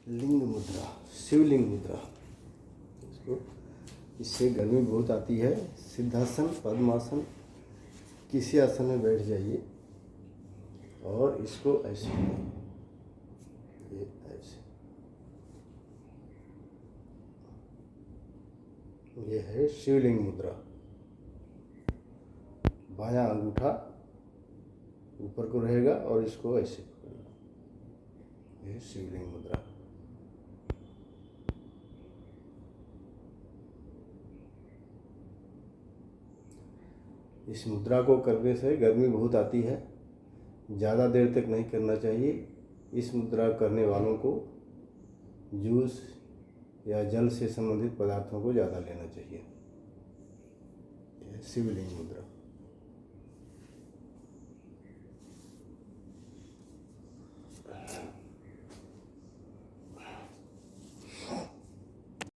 लिंग मुद्रा, शिवलिंग मुद्रा। इससे गर्मी बहुत आती है। सिद्धासन, पद्मासन, किसी आसन में बैठ जाइए और इसको ऐसे, ये ऐसे, ये है शिवलिंग मुद्रा। बायां अंगूठा ऊपर को रहेगा और इसको ऐसे पकड़ना, ये शिवलिंग मुद्रा। इस मुद्रा को करने से गर्मी बहुत आती है, ज़्यादा देर तक नहीं करना चाहिए। इस मुद्रा करने वालों को जूस या जल से संबंधित पदार्थों को ज़्यादा लेना चाहिए। शिवलिंग मुद्रा।